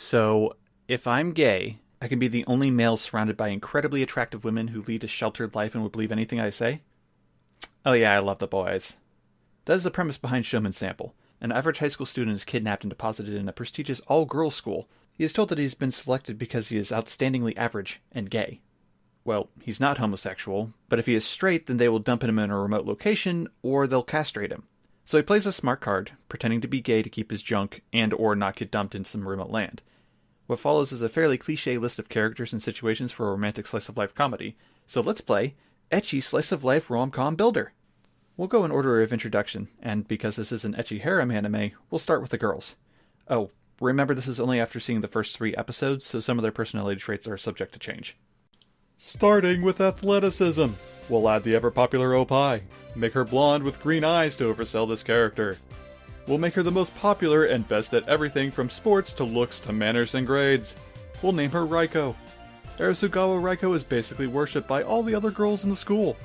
So, if I'm gay, I can be the only male surrounded by incredibly attractive women who lead a sheltered life and will believe anything I say? Oh yeah, I love the boys. That is the premise behind Shomin Sample. An average high school student is kidnapped and deposited in a prestigious all-girls school. He is told that he's been selected because he is outstandingly average and gay. Well, he's not homosexual, but if he is straight, then they will dump him in a remote location, or they'll castrate him. So he plays a smart card, pretending to be gay to keep his junk and or not get dumped in some remote land. What follows is a fairly cliché list of characters and situations for a romantic slice-of-life comedy, so let's play Ecchi Slice-of-Life Rom-Com Builder. We'll go in order of introduction, and because this is an ecchi harem anime, we'll start with the girls. Oh, remember this is only after seeing the first 3 episodes, so some of their personality traits are subject to change. Starting with athleticism, we'll add the ever-popular Opie. Make her blonde with green eyes to oversell this character. We'll make her the most popular and best at everything from sports to looks to manners and grades. We'll name her Raiko. Arasugawa Raiko is basically worshipped by all the other girls in the school.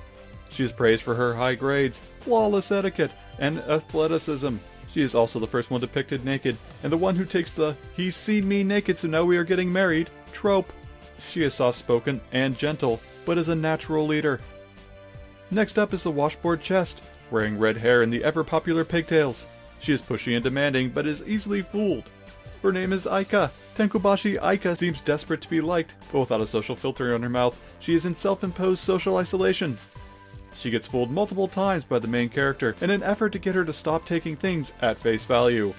She is praised for her high grades, flawless etiquette, and athleticism. She is also the first one depicted naked, and the one who takes the "he's seen me naked so now we are getting married" trope. She is soft-spoken and gentle, but is a natural leader. Next up is the washboard chest, wearing red hair and the ever-popular pigtails. She is pushy and demanding, but is easily fooled. Her name is Aika. Tenkubashi Aika seems desperate to be liked, but without a social filter on her mouth, she is in self-imposed social isolation. She gets fooled multiple times by the main character in an effort to get her to stop taking things at face value.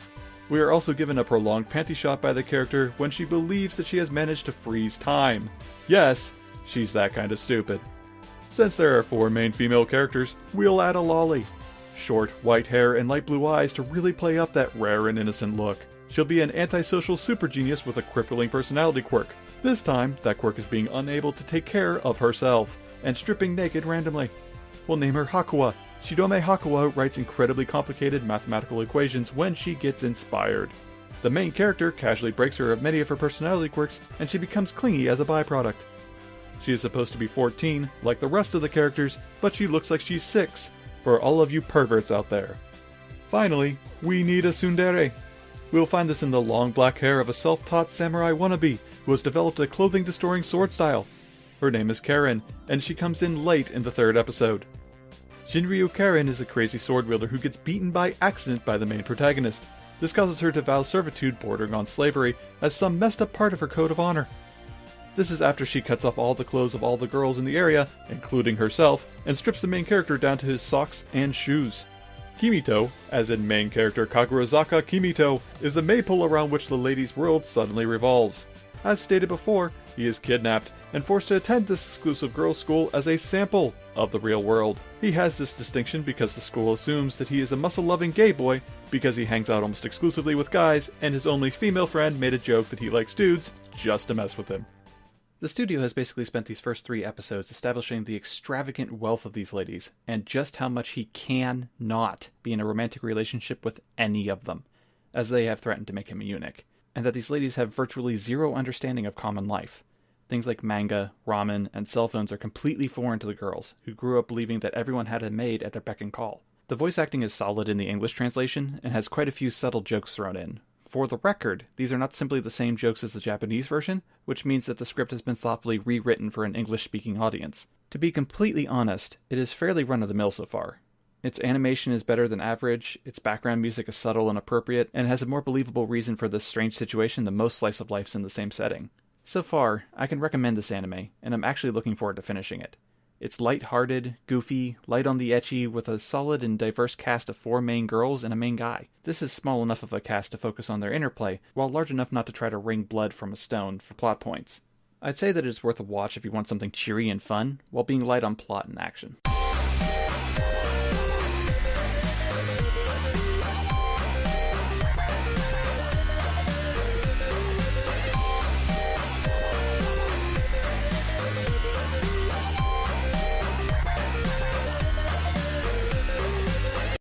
We are also given a prolonged panty shot by the character when she believes that she has managed to freeze time. Yes, she's that kind of stupid. Since there are 4 main female characters, we'll add a lolly. Short, white hair and light blue eyes to really play up that rare and innocent look. She'll be an antisocial super genius with a crippling personality quirk. This time, that quirk is being unable to take care of herself, and stripping naked randomly. We'll name her Hakuwa. Shidome Hakuwa writes incredibly complicated mathematical equations when she gets inspired. The main character casually breaks her of many of her personality quirks, and she becomes clingy as a byproduct. She is supposed to be 14, like the rest of the characters, but she looks like she's 6, for all of you perverts out there. Finally, we need a tsundere. We'll find this in the long black hair of a self-taught samurai wannabe who has developed a clothing-destroying sword style. Her name is Karen, and she comes in late in the 3rd episode. Shinryu Karen is a crazy sword wielder who gets beaten by accident by the main protagonist. This causes her to vow servitude bordering on slavery as some messed up part of her code of honor. This is after she cuts off all the clothes of all the girls in the area, including herself, and strips the main character down to his socks and shoes. Kimito, as in main character Kagurazaka Kimito, is the maypole around which the ladies' world suddenly revolves. As stated before, he is kidnapped and forced to attend this exclusive girls' school as a sample of the real world. He has this distinction because the school assumes that he is a muscle-loving gay boy because he hangs out almost exclusively with guys, and his only female friend made a joke that he likes dudes just to mess with him. The studio has basically spent these first 3 episodes establishing the extravagant wealth of these ladies, and just how much he can not be in a romantic relationship with any of them, as they have threatened to make him a eunuch, and that these ladies have virtually zero understanding of common life. Things like manga, ramen, and cell phones are completely foreign to the girls, who grew up believing that everyone had a maid at their beck and call. The voice acting is solid in the English translation, and has quite a few subtle jokes thrown in. For the record, these are not simply the same jokes as the Japanese version, which means that the script has been thoughtfully rewritten for an English-speaking audience. To be completely honest, it is fairly run-of-the-mill so far. Its animation is better than average, its background music is subtle and appropriate, and has a more believable reason for this strange situation than most slice-of-lifes in the same setting. So far, I can recommend this anime, and I'm actually looking forward to finishing it. It's light-hearted, goofy, light on the ecchi, with a solid and diverse cast of 4 main girls and a main guy. This is small enough of a cast to focus on their interplay, while large enough not to try to wring blood from a stone for plot points. I'd say that it's worth a watch if you want something cheery and fun, while being light on plot and action.